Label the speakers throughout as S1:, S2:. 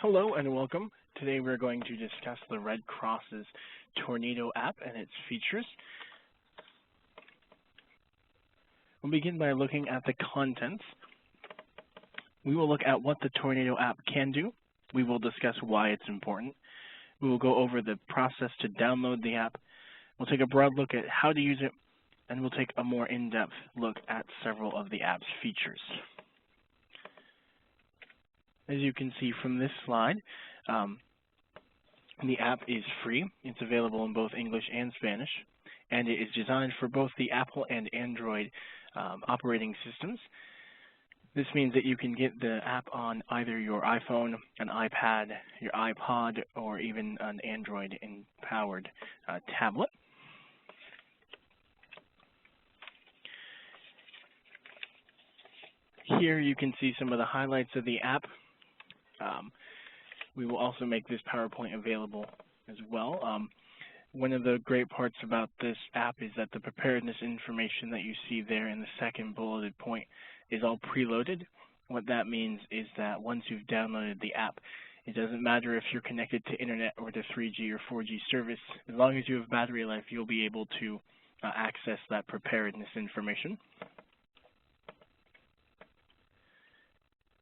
S1: Hello and welcome. Today we're going to discuss the Red Cross's Tornado app and its features. We'll begin by looking at the contents. We will look at what the Tornado app can do. We will discuss why it's important. We will go over the process to download the app. We'll take a broad look at how to use it, and we'll take a more in-depth look at several of the app's features. As you can see from this slide, the app is free. It's available in both English and Spanish, and it is designed for both the Apple and Android operating systems. This means that you can get the app on either your iPhone, an iPad, your iPod, or even an Android-powered tablet. Here you can see some of the highlights of the app. We will also make this PowerPoint available as well. One of the great parts about this app is that the preparedness information that you see there in the second bulleted point is all preloaded. What that means is that once you've downloaded the app, it doesn't matter if you're connected to internet or to 3G or 4G service. As long as you have battery life, you'll be able to access that preparedness information.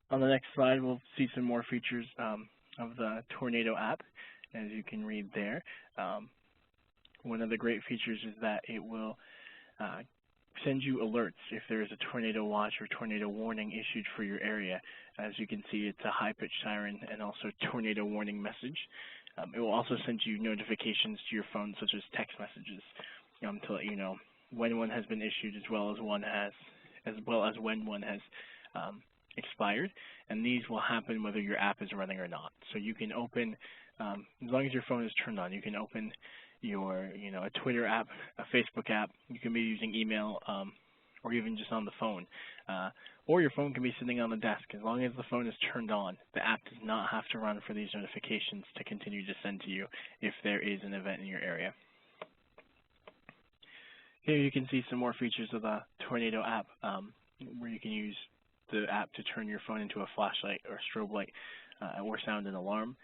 S1: On the next slide, we'll see some more features of the Tornado app, as you can read there. One of the great features is that it will send you alerts if there is a tornado watch or tornado warning issued for your area. As you can see, it's a high-pitched siren and also tornado warning message. It will also send you notifications to your phone, such as text messages, to let you know when one has been issued, as well as when one has expired, and these will happen whether your app is running or not. So you can open, as long as your phone is turned on, you can open your, a Twitter app, a Facebook app. You can be using email, or even just on the phone, or your phone can be sitting on the desk. As long as the phone is turned on, the app does not have to run for these notifications to continue to send to you if there is an event in your area. Here you can see some more features of the Tornado app, where you can use the app to turn your phone into a flashlight or strobe light or sound an alarm.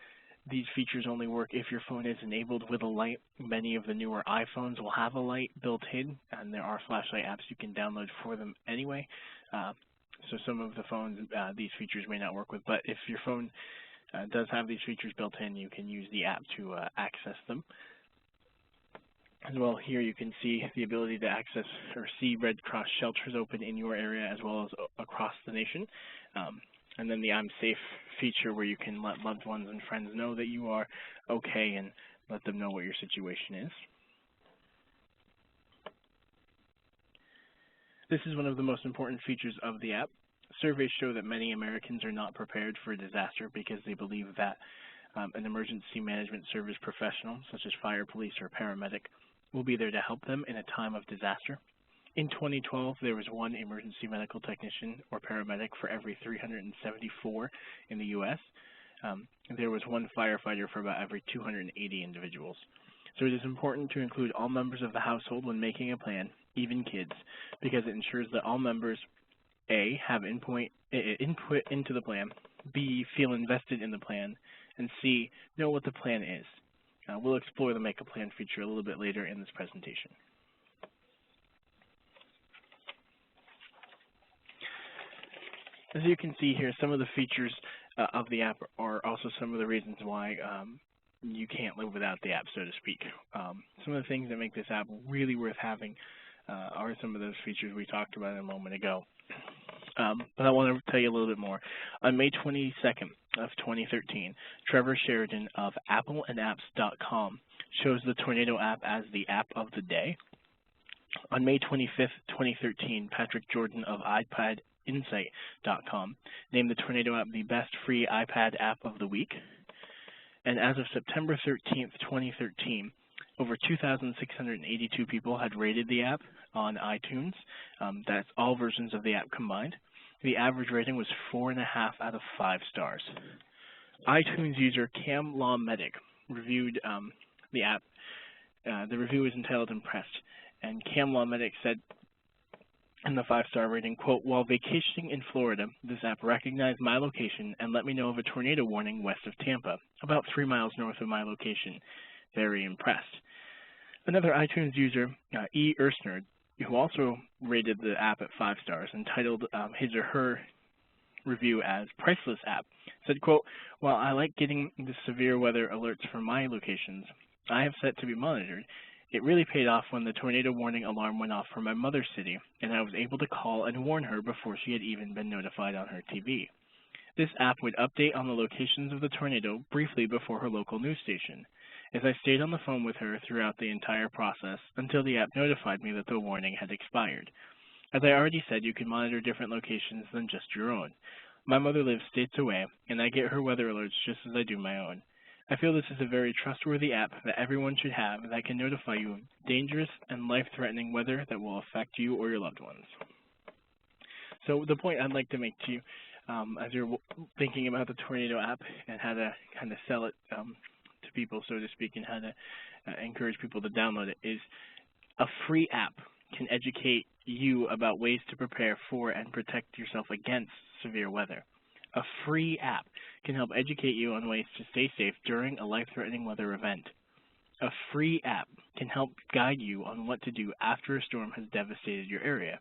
S1: These features only work if your phone is enabled with a light. Many of the newer iPhones will have a light built in, and there are flashlight apps you can download for them anyway. So some of the phones these features may not work with, but if your phone does have these features built in, you can use the app to access them. As well, here you can see the ability to access or see Red Cross shelters open in your area as well as across the nation. And then the I'm Safe feature, where you can let loved ones and friends know that you are okay and let them know what your situation is. This is one of the most important features of the app. Surveys show that many Americans are not prepared for a disaster because they believe that an emergency management service professional, such as fire, police, or paramedic, will be there to help them in a time of disaster. In 2012, there was one emergency medical technician or paramedic for every 374 in the U.S. There was one firefighter for about every 280 individuals. So it is important to include all members of the household when making a plan, even kids, because it ensures that all members, A, have input into the plan, B, feel invested in the plan, and C, know what the plan is. We'll explore the Make a Plan feature a little bit later in this presentation. As you can see here, some of the features of the app are also some of the reasons why you can't live without the app, so to speak. Some of the things that make this app really worth having are some of those features we talked about a moment ago. But I want to tell you a little bit more. On May 22nd of 2013, Trevor Sheridan of appleandapps.com chose the Tornado app as the app of the day. On May 25th, 2013, Patrick Jordan of iPadInsight.com named the Tornado app the best free iPad app of the week. And as of September 13th, 2013, over 2,682 people had rated the app on iTunes. That's all versions of the app combined. The average rating was 4.5 out of 5 stars. iTunes user Cam Law Medic reviewed the app. The review was entitled Impressed, and Cam Law Medic said, And the 5-star rating, quote, while vacationing in Florida, this app recognized my location and let me know of a tornado warning west of Tampa, about 3 miles north of my location. Very impressed. Another iTunes user, E. Erstner, who also rated the app at 5 stars and titled his or her review as Priceless App, said, quote, while I like getting the severe weather alerts from my locations I have set to be monitored, it really paid off when the tornado warning alarm went off for my mother's city, and I was able to call and warn her before she had even been notified on her TV. This app would update on the locations of the tornado briefly before her local news station, as I stayed on the phone with her throughout the entire process until the app notified me that the warning had expired. As I already said, you can monitor different locations than just your own. My mother lives states away, and I get her weather alerts just as I do my own. I feel this is a very trustworthy app that everyone should have that can notify you of dangerous and life-threatening weather that will affect you or your loved ones. So the point I'd like to make to you as you're thinking about the Tornado app and how to kind of sell it to people, so to speak, and how to encourage people to download it, is a free app can educate you about ways to prepare for and protect yourself against severe weather. A free app can help educate you on ways to stay safe during a life-threatening weather event. A free app can help guide you on what to do after a storm has devastated your area.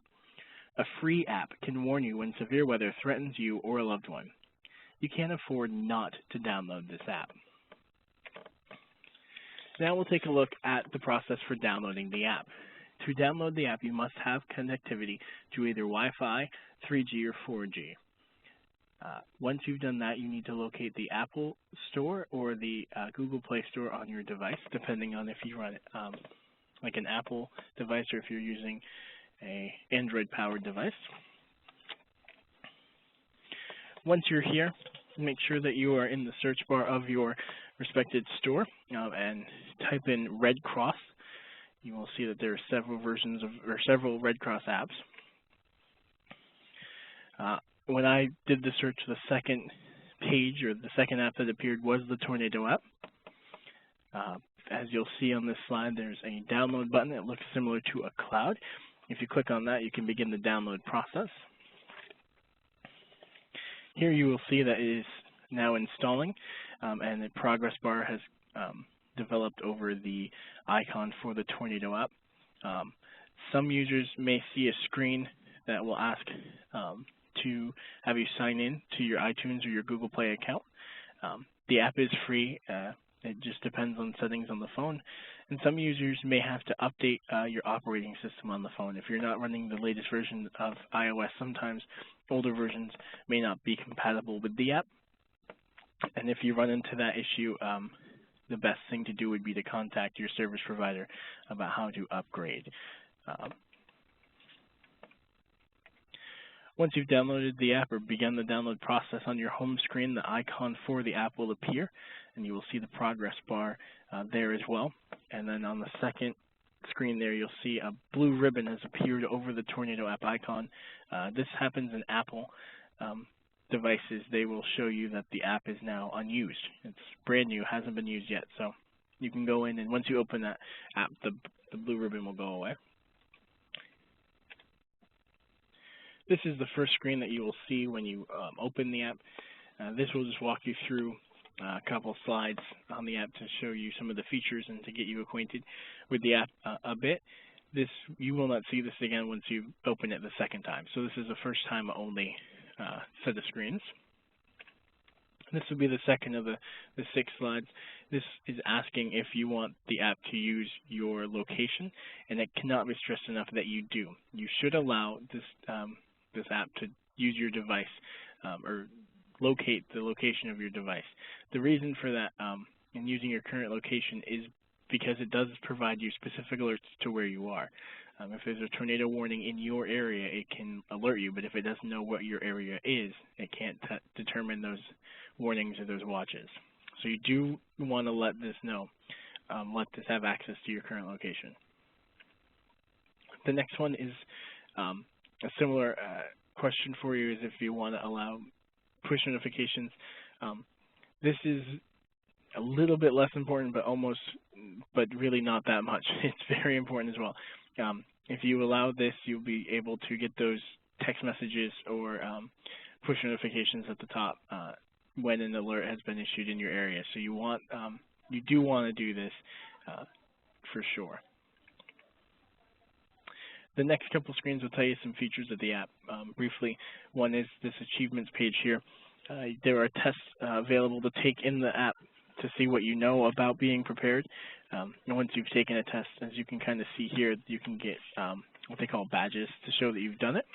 S1: A free app can warn you when severe weather threatens you or a loved one. You can't afford not to download this app. Now we'll take a look at the process for downloading the app. To download the app, you must have connectivity to either Wi-Fi, 3G, or 4G. Once you've done that, you need to locate the Apple Store or the Google Play Store on your device, depending on if you run it like an Apple device or if you're using an Android-powered device. Once you're here, make sure that you are in the search bar of your respected store and type in Red Cross. You will see that there are several versions of, or several Red Cross apps. When I did the search, the second page or the second app that appeared was the Tornado app. As you'll see on this slide, there's a download button that looks similar to a cloud. If you click on that, you can begin the download process. Here you will see that it is now installing, and the progress bar has developed over the icon for the Tornado app. Some users may see a screen that will ask to have you sign in to your iTunes or your Google Play account. The app is free. It just depends on settings on the phone. And some users may have to update your operating system on the phone. If you're not running the latest version of iOS, sometimes older versions may not be compatible with the app. And if you run into that issue, the best thing to do would be to contact your service provider about how to upgrade. Once you've downloaded the app or begun the download process on your home screen, the icon for the app will appear, and you will see the progress bar there as well. And then on the second screen there, you'll see a blue ribbon has appeared over the Tornado app icon. This happens in Apple devices. They will show you that the app is now unused. It's brand new, hasn't been used yet. So you can go in, and once you open that app, the blue ribbon will go away. This is the first screen that you will see when you open the app. This will just walk you through a couple slides on the app to show you some of the features and to get you acquainted with the app a bit. You will not see this again once you open it the second time. So this is a first time only set of screens. This will be the second of the 6 slides. This is asking if you want the app to use your location, and it cannot be stressed enough that you do. You should allow this app to use your device or locate the location of your device. The reason for that in using your current location is because it does provide you specific alerts to where you are. If there's a tornado warning in your area, it can alert you, but if it doesn't know what your area is, it can't determine those warnings or those watches. So you do want to let this know, let this have access to your current location. The next one is a similar question for you, is if you want to allow push notifications. This is a little bit less important, but really not that much. It's very important as well. If you allow this, you'll be able to get those text messages or push notifications at the top when an alert has been issued in your area. So you do want to do this for sure. The next couple screens will tell you some features of the app. Briefly, one is this achievements page here. There are tests available to take in the app to see what you know about being prepared. And once you've taken a test, as you can kind of see here, you can get what they call badges to show that you've done it.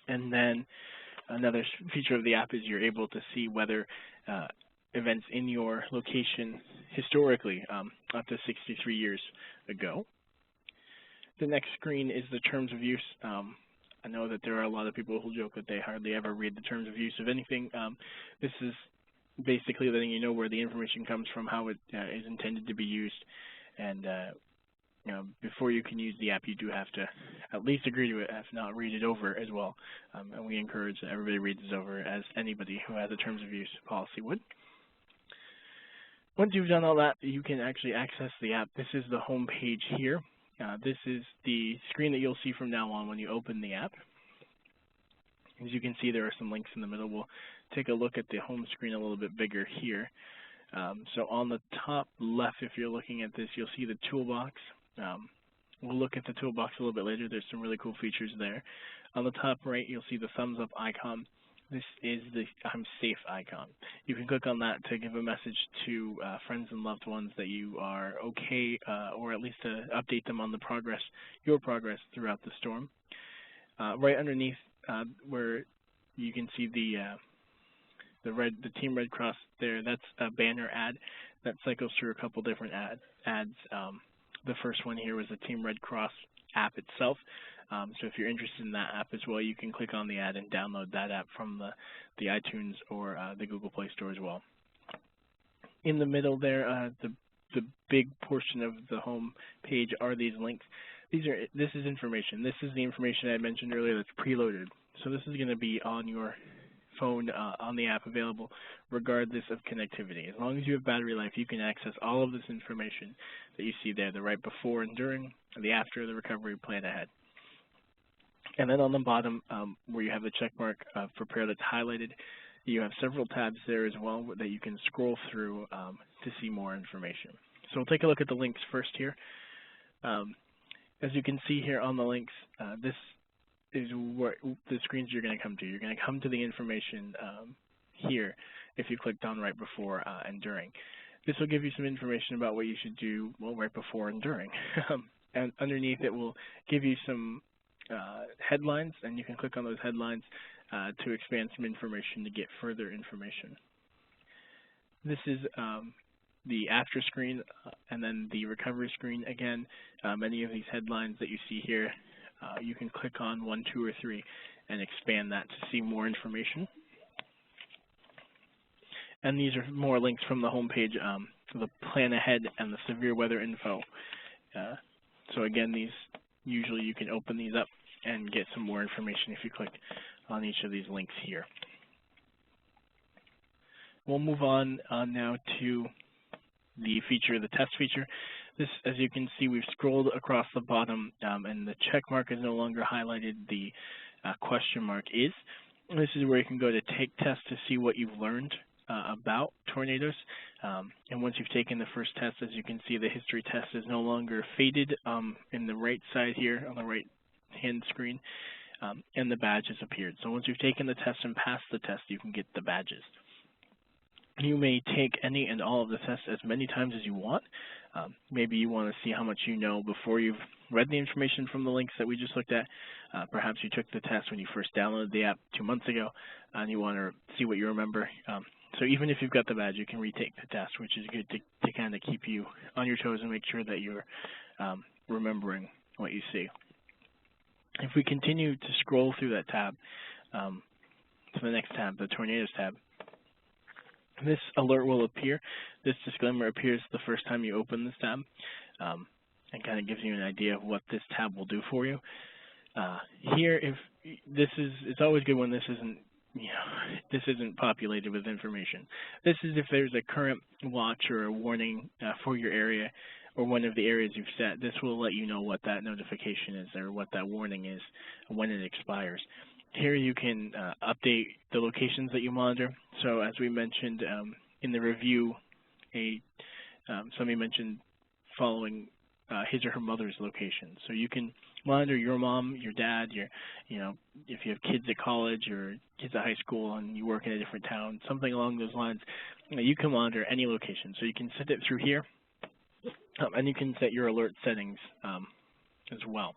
S1: And then another feature of the app is you're able to see weather events in your location historically up to 63 years ago. The next screen is the terms of use. I know that there are a lot of people who joke that they hardly ever read the terms of use of anything. This is basically letting you know where the information comes from, how it is intended to be used, and before you can use the app, you do have to at least agree to it, if not read it over as well. And we encourage that everybody reads this over, as anybody who has a terms of use policy would. Once you've done all that, you can actually access the app. This is the home page here. This is the screen that you'll see from now on when you open the app. As you can see, there are some links in the middle. We'll take a look at the home screen a little bit bigger here. So on the top left, if you're looking at this, you'll see the toolbox. We'll look at the toolbox a little bit later. There's some really cool features there. On the top right, you'll see the thumbs up icon. This is the I'm safe icon. You can click on that to give a message to friends and loved ones that you are okay, or at least to update them on your progress throughout the storm. Right underneath where you can see the Team Red Cross there, that's a banner ad that cycles through a couple different ads. The first one here was the Team Red Cross app itself. So if you're interested in that app as well, you can click on the ad and download that app from the iTunes or the Google Play Store as well. In the middle there, the big portion of the home page are these links. This is information. This is the information I mentioned earlier that's preloaded. So this is going to be on your phone, on the app, available regardless of connectivity. As long as you have battery life, you can access all of this information that you see there, the right before and during, the after, the recovery plan ahead. And then on the bottom, where you have the check mark of prepare that's highlighted, you have several tabs there as well that you can scroll through to see more information. So we'll take a look at the links first here. As you can see here on the links, this is where the screens you're going to come to. You're going to come to the information here if you clicked on right before and during. This will give you some information about what you should do right before and during. And underneath it will give you some headlines, and you can click on those headlines to expand some information to get further information. This is the after screen and then the recovery screen. Again, many of these headlines that you see here, you can click on 1, 2, or 3 and expand that to see more information. And these are more links from the home page, the plan ahead and the severe weather info. So again, these usually you can open these up and get some more information if you click on each of these links here. We'll move on now to the test feature. This, as you can see, we've scrolled across the bottom, and the check mark is no longer highlighted. The question mark is. This is where you can go to take tests to see what you've learned about tornadoes. And once you've taken the first test, as you can see, the history test is no longer faded in the right side here on the right-hand screen, and the badge has appeared. So once you've taken the test and passed the test, you can get the badges. You may take any and all of the tests as many times as you want. Maybe you want to see how much you know before you've read the information from the links that we just looked at. Perhaps you took the test when you first downloaded the app 2 months ago, and you want to see what you remember. So even if you've got the badge, you can retake the test, which is good to kind of keep you on your toes and make sure that you're remembering what you see. If we continue to scroll through that tab to the next tab, the Tornadoes tab, this alert will appear. This disclaimer appears the first time you open this tab, and kind of gives you an idea of what this tab will do for you. Here, it's always good when this isn't populated with information. This is if there's a current watch or a warning for your area, or one of the areas you've set, this will let you know what that notification is or what that warning is when it expires. Here you can update the locations that you monitor. So as we mentioned in the review, somebody mentioned following his or her mother's location. So you can monitor your mom, your dad, if you have kids at college or kids at high school and you work in a different town, something along those lines, you can monitor any location. So you can set it through here, and you can set your alert settings as well.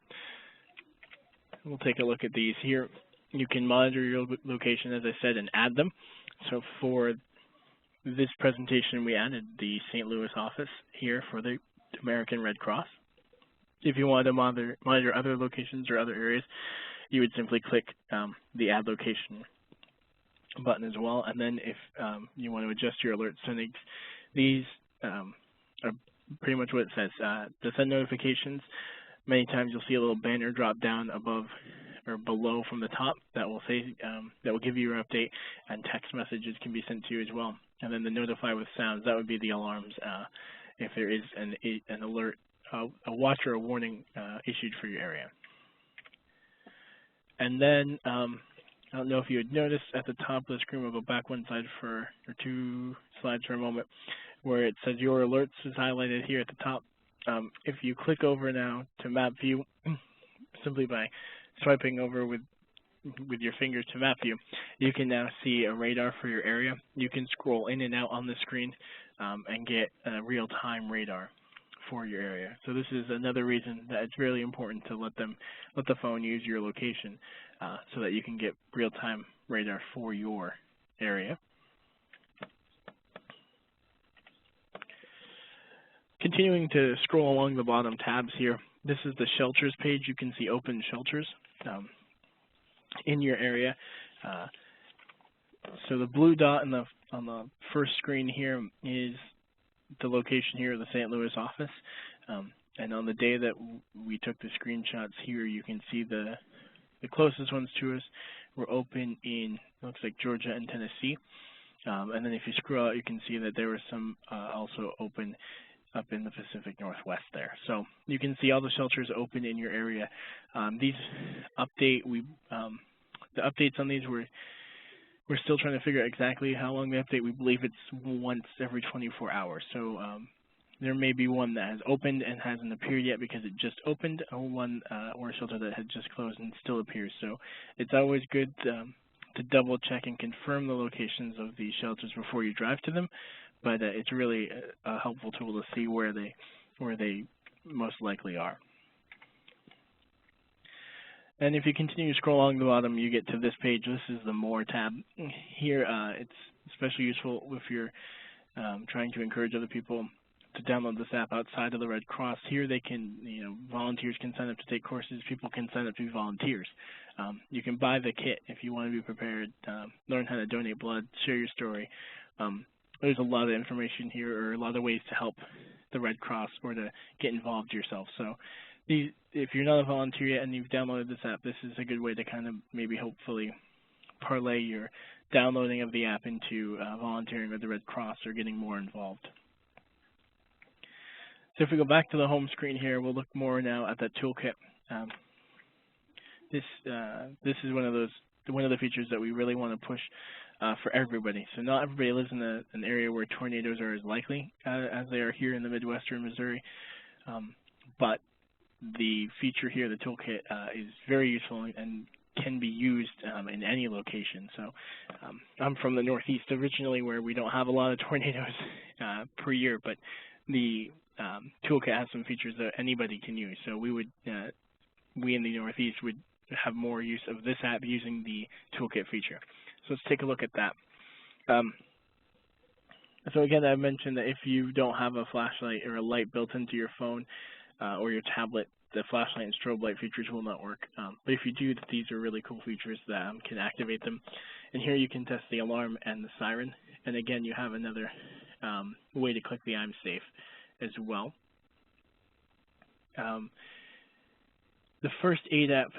S1: We'll take a look at these here. You can monitor your location, as I said, and add them. So for this presentation, we added the St. Louis office here for the American Red Cross. If you wanted to monitor other locations or other areas, you would simply click the Add Location button as well. And then if you want to adjust your alert settings, these are pretty much what it says. To send notifications, many times you'll see a little banner drop down above or below from the top that will say that will give you your update, and text messages can be sent to you as well. And then the notify with sounds, that would be the alarms if there is an alert, a watch or a warning issued for your area. And then I don't know if you had noticed at the top of the screen, we'll go back one slide or 2 slides for a moment, where it says your alerts is highlighted here at the top. If you click over now to map view, simply by swiping over with your fingers to map view, you can now see a radar for your area. You can scroll in and out on the screen and get a real-time radar for your area. So this is another reason that it's really important to let the phone use your location so that you can get real-time radar for your area. Continuing to scroll along the bottom tabs here, this is the shelters page. You can see open shelters in your area. So the blue dot on the first screen here is the location here of the St. Louis office. And on the day that we took the screenshots here, you can see the closest ones to us were open in, looks like, Georgia and Tennessee. And then if you scroll out, you can see that there were some also open up in the Pacific Northwest there. So you can see all the shelters open in your area. The updates on these, we're still trying to figure out exactly how long they update. We believe it's once every 24 hours. So there may be one that has opened and hasn't appeared yet because it just opened, or one or a shelter that had just closed and still appears. So it's always good to double check and confirm the locations of these shelters before you drive to them. But it's really a helpful tool to see where they most likely are. And if you continue to scroll along the bottom, you get to this page. This is the More tab. Here, it's especially useful if you're trying to encourage other people to download this app outside of the Red Cross. Here, they can, volunteers can sign up to take courses. People can sign up to be volunteers. You can buy the kit if you want to be prepared. Learn how to donate blood. Share your story. There's a lot of information here, or a lot of ways to help the Red Cross or to get involved yourself. So if you're not a volunteer yet and you've downloaded this app, this is a good way to kind of maybe hopefully parlay your downloading of the app into volunteering with the Red Cross or getting more involved. So if we go back to the home screen here, we'll look more now at that toolkit. This is one of the features that we really want to push for everybody. So not everybody lives in an area where tornadoes are as likely as they are here in the Midwestern Missouri, but the feature here, the toolkit, is very useful and can be used in any location. So I'm from the Northeast originally, where we don't have a lot of tornadoes per year, but the toolkit has some features that anybody can use. So we in the Northeast would have more use of this app using the toolkit feature. So let's take a look at that. So again, I mentioned that if you don't have a flashlight or a light built into your phone or your tablet, the flashlight and strobe light features will not work. But if you do, these are really cool features that can activate them. And here you can test the alarm and the siren. And again, you have another way to click the I'm safe as well. The first aid app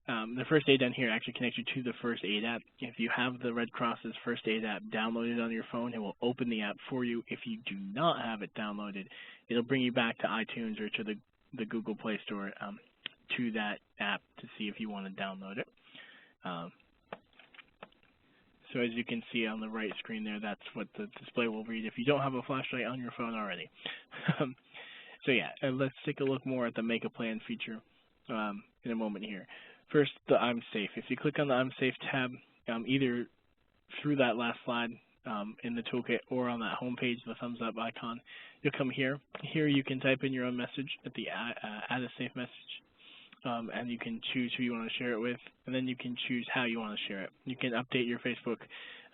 S1: the first aid down here actually connects you to the first aid app. If you have the Red Cross's first aid app downloaded on your phone, it will open the app for you. If you do not have it downloaded, it'll bring you back to iTunes or to the Google Play Store to that app to see if you want to download it. So as you can see on the right screen there, that's what the display will read if you don't have a flashlight on your phone already. So yeah, let's take a look more at the Make a Plan feature in a moment here. First, the I'm Safe. If you click on the I'm Safe tab, either through that last slide in the toolkit or on that home page, the thumbs up icon, you'll come here. Here you can type in your own message at the Add a Safe message. And you can choose who you want to share it with, and then you can choose how you want to share it. You can update your Facebook,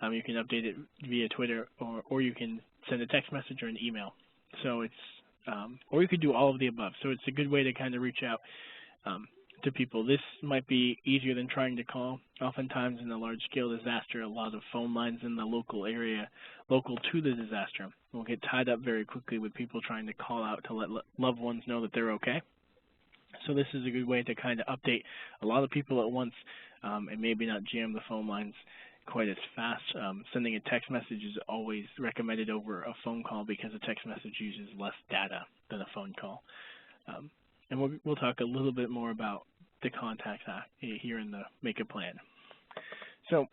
S1: you can update it via Twitter, or you can send a text message or an email. So it's, or you could do all of the above. So it's a good way to kind of reach out to people. This might be easier than trying to call. Oftentimes in a large-scale disaster, a lot of phone lines in the local area, local to the disaster, will get tied up very quickly with people trying to call out to let loved ones know that they're okay. So this is a good way to kind of update a lot of people at once and maybe not jam the phone lines quite as fast. Sending a text message is always recommended over a phone call because a text message uses less data than a phone call. And we'll talk a little bit more about the contacts here in the Make a Plan. So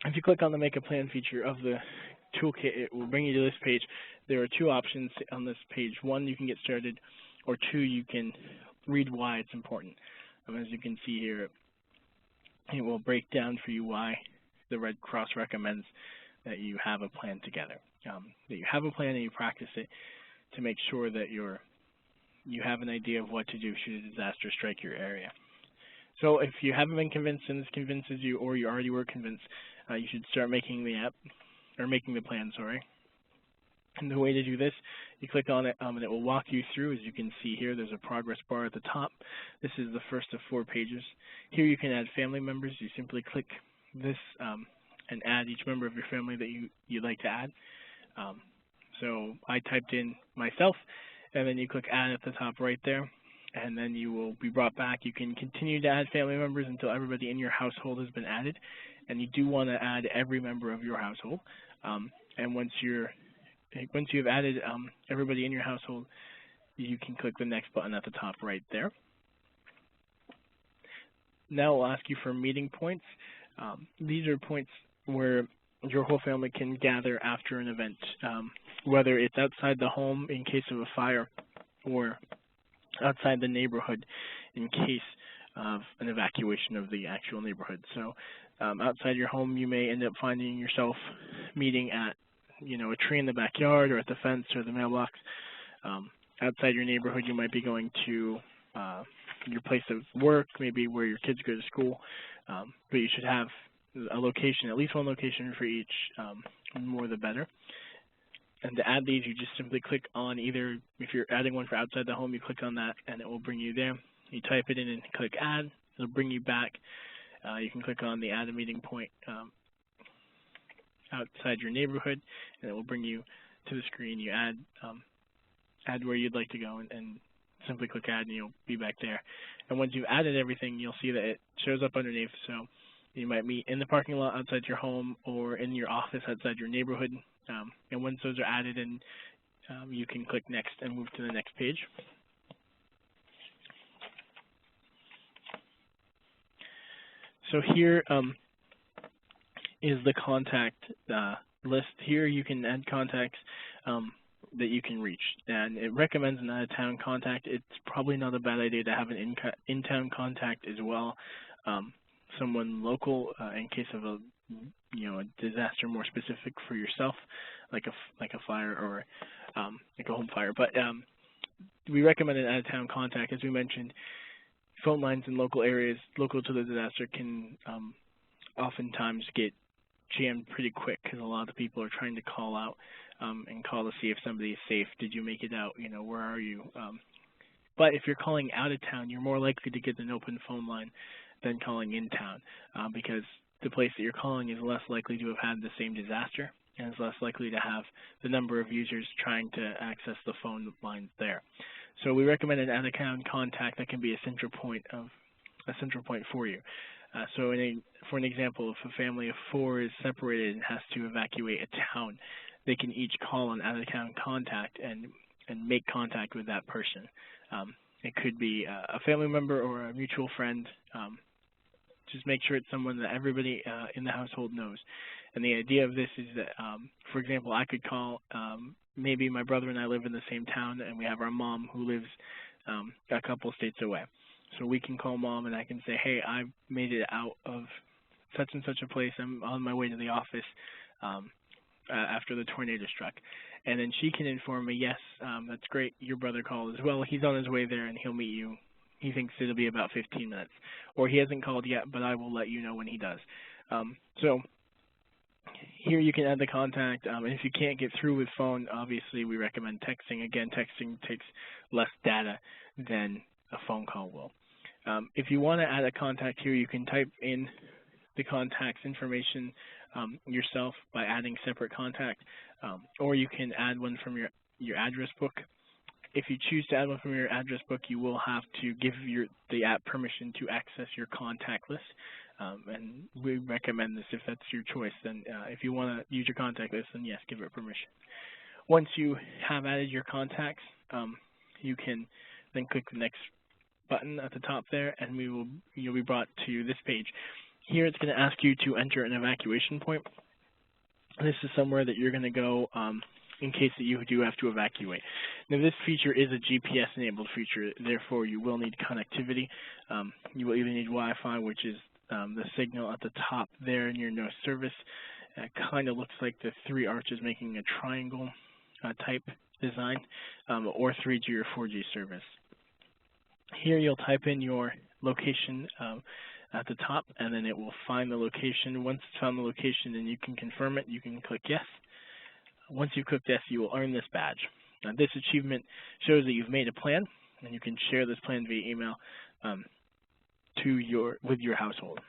S1: if you click on the Make a Plan feature of the toolkit, it will bring you to this page. There are two options on this page. One, you can get started, or two, you can read why it's important. As you can see here, it will break down for you why the Red Cross recommends that you have a plan together, that you have a plan and you practice it to make sure that you have an idea of what to do should a disaster strike your area. So if you haven't been convinced and this convinces you, or you already were convinced, you should start making the app, or making the plan, sorry. And the way to do this, you click on it and it will walk you through. As you can see here, there's a progress bar at the top. This is the first of 4 pages. Here you can add family members. You simply click this and add each member of your family that you'd like to add. So I typed in myself, and then you click add at the top right there, and then you will be brought back. You can continue to add family members until everybody in your household has been added, and you do want to add every member of your household. And once you've added everybody in your household, you can click the next button at the top right there. Now we'll ask you for meeting points. These are points where your whole family can gather after an event, whether it's outside the home in case of a fire or outside the neighborhood in case of an evacuation of the actual neighborhood. So outside your home, you may end up finding yourself meeting at a tree in the backyard or at the fence or the mailbox. Outside your neighborhood, you might be going to your place of work, maybe where your kids go to school, but you should have a location, at least one location for each, more the better. And to add these, you just simply click on either, if you're adding one for outside the home, you click on that and it will bring you there. You type it in and click add, it'll bring you back. You can click on the add a meeting point outside your neighborhood, and it will bring you to the screen. You add where you'd like to go, and simply click add, and you'll be back there. And once you've added everything, you'll see that it shows up underneath. So you might meet in the parking lot outside your home or in your office outside your neighborhood. And once those are added in, you can click next and move to the next page. So here is the contact list. Here you can add contacts that you can reach, and it recommends an out-of-town contact. It's probably not a bad idea to have an in-town contact as well, someone local in case of a disaster more specific for yourself, like a fire or like a home fire. But we recommend an out-of-town contact. As we mentioned, phone lines in local areas local to the disaster can oftentimes get jammed pretty quick because a lot of people are trying to call out and call to see if somebody is safe. Did you make it out? Where are you? But if you're calling out of town, you're more likely to get an open phone line than calling in town because the place that you're calling is less likely to have had the same disaster and is less likely to have the number of users trying to access the phone lines there. So we recommend an out-of-town contact that can be a central point of central point for you. So for an example, if a family of 4 is separated and has to evacuate a town, they can each call an out-of-town contact and make contact with that person. It could be a family member or a mutual friend. Just make sure it's someone that everybody in the household knows. And the idea of this is that, for example, I could call, maybe my brother and I live in the same town, and we have our mom who lives a couple states away. So we can call mom, and I can say, hey, I made it out of such and such a place. I'm on my way to the office after the tornado struck. And then she can inform me, yes, that's great, your brother called as well. He's on his way there, and he'll meet you. He thinks it'll be about 15 minutes. Or he hasn't called yet, but I will let you know when he does. So here you can add the contact. And if you can't get through with phone, obviously we recommend texting. Again, texting takes less data than a phone call will. If you want to add a contact here, you can type in the contact's information yourself by adding separate contact, or you can add one from your address book. If you choose to add one from your address book, you will have to give the app permission to access your contact list, and we recommend this if that's your choice. Then if you want to use your contact list, then yes, give it permission. Once you have added your contacts, you can then click the next button at the top there, and you'll be brought to this page. Here it's going to ask you to enter an evacuation point. This is somewhere that you're going to go in case that you do have to evacuate. Now this feature is a GPS enabled feature, therefore you will need connectivity. You will either need Wi-Fi, which is the signal at the top there near no service. It kind of looks like the 3 arches making a triangle type design, or 3G or 4G service. Here you'll type in your location at the top, and then it will find the location. Once it's found the location and you can confirm it, you can click yes. Once you've clicked yes, you will earn this badge. Now, this achievement shows that you've made a plan, and you can share this plan via email with your household.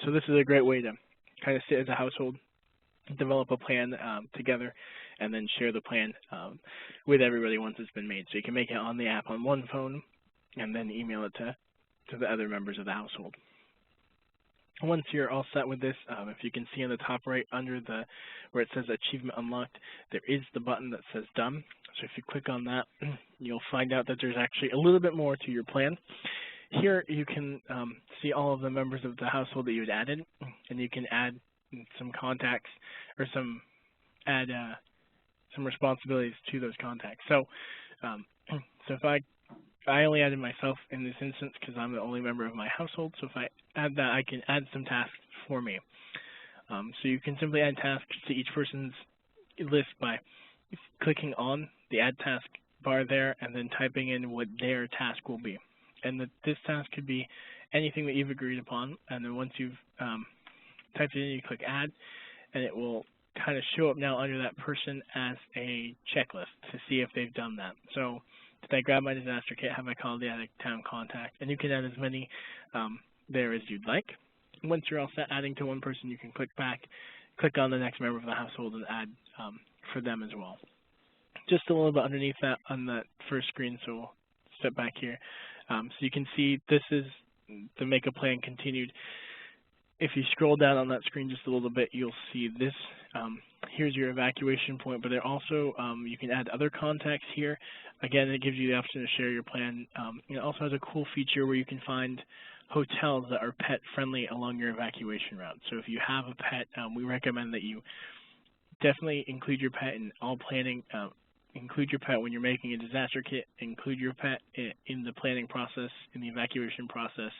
S1: So this is a great way to kind of sit as a household, develop a plan together, and then share the plan with everybody once it's been made. So you can make it on the app on one phone, and then email it to the other members of the household. Once you're all set with this, if you can see on the top right under where it says Achievement Unlocked, there is the button that says Done. So if you click on that, you'll find out that there's actually a little bit more to your plan. Here you can see all of the members of the household that you had added, and you can add some contacts or add some responsibilities to those contacts. So, so if I only added myself in this instance because I'm the only member of my household. So if I add that, I can add some tasks for me. So you can simply add tasks to each person's list by clicking on the Add Task bar there and then typing in what their task will be. And this task could be anything that you've agreed upon. And then once you've typed it in, you click Add, and it will kind of show up now under that person as a checklist to see if they've done that. So did I grab my disaster kit? Have I called the out-of-town contact? And you can add as many there as you'd like. Once you're all set adding to one person, you can click on the next member of the household and add for them as well. Just a little bit underneath that on that first screen, so we'll step back here. So you can see this is the Make a Plan continued. If you scroll down on that screen just a little bit, you'll see this. Here's your evacuation point, but there also you can add other contacts here. Again, it gives you the option to share your plan. It also has a cool feature where you can find hotels that are pet-friendly along your evacuation route. So if you have a pet, we recommend that you definitely include your pet in all planning. Include your pet when you're making a disaster kit. Include your pet in the planning process, in the evacuation process.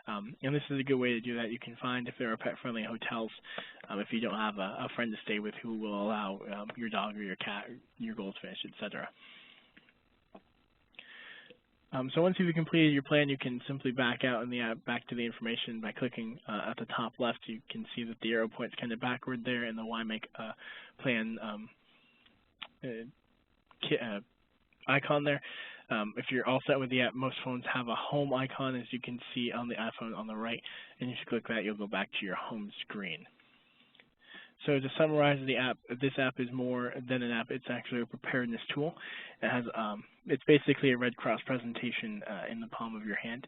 S1: And this is a good way to do that. You can find if there are pet-friendly hotels if you don't have a friend to stay with who will allow your dog or your cat, or your goldfish, etc. So once you've completed your plan, you can simply back out in the app, back to the information by clicking at the top left. You can see that the arrow points kind of backward there in the Why Make a Plan icon there. If you're all set with the app, most phones have a home icon, as you can see on the iPhone on the right, and if you click that, you'll go back to your home screen. So to summarize the app, this app is more than an app. It's actually a preparedness tool. It has, it's basically a Red Cross presentation in the palm of your hand.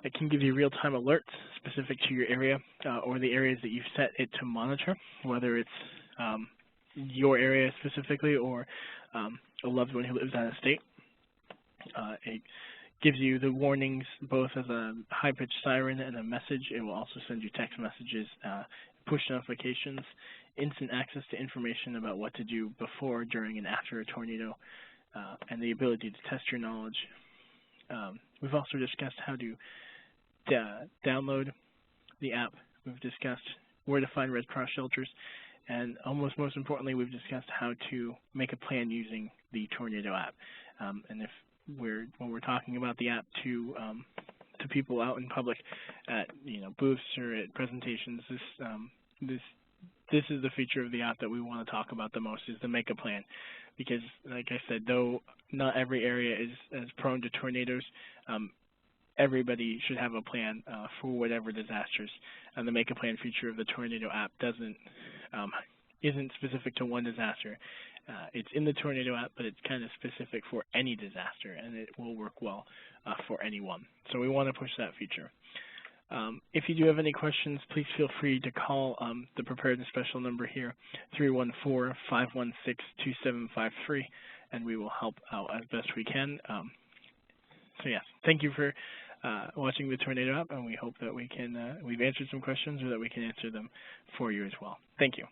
S1: It can give you real-time alerts specific to your area or the areas that you've set it to monitor, whether it's your area specifically or a loved one who lives out of state. It gives you the warnings both as a high-pitched siren and a message. It will also send you text messages, push notifications, instant access to information about what to do before, during, and after a tornado, and the ability to test your knowledge. We've also discussed how to download the app. We've discussed where to find Red Cross shelters, and almost most importantly, we've discussed how to make a plan using the Tornado app. And when we're talking about the app to people out in public at booths or at presentations, this is the feature of the app that we want to talk about the most, is the make a plan. Because, like I said, though not every area is as prone to tornadoes, everybody should have a plan for whatever disasters. And the make a plan feature of the Tornado app isn't specific to one disaster. It's in the Tornado app, but it's kind of specific for any disaster, and it will work well for anyone. So we want to push that feature. If you do have any questions, please feel free to call the Preparedness Special number here, 314-516-2753, and we will help out as best we can. So yes, thank you for watching the Tornado app, and we hope that we've answered some questions or that we can answer them for you as well. Thank you.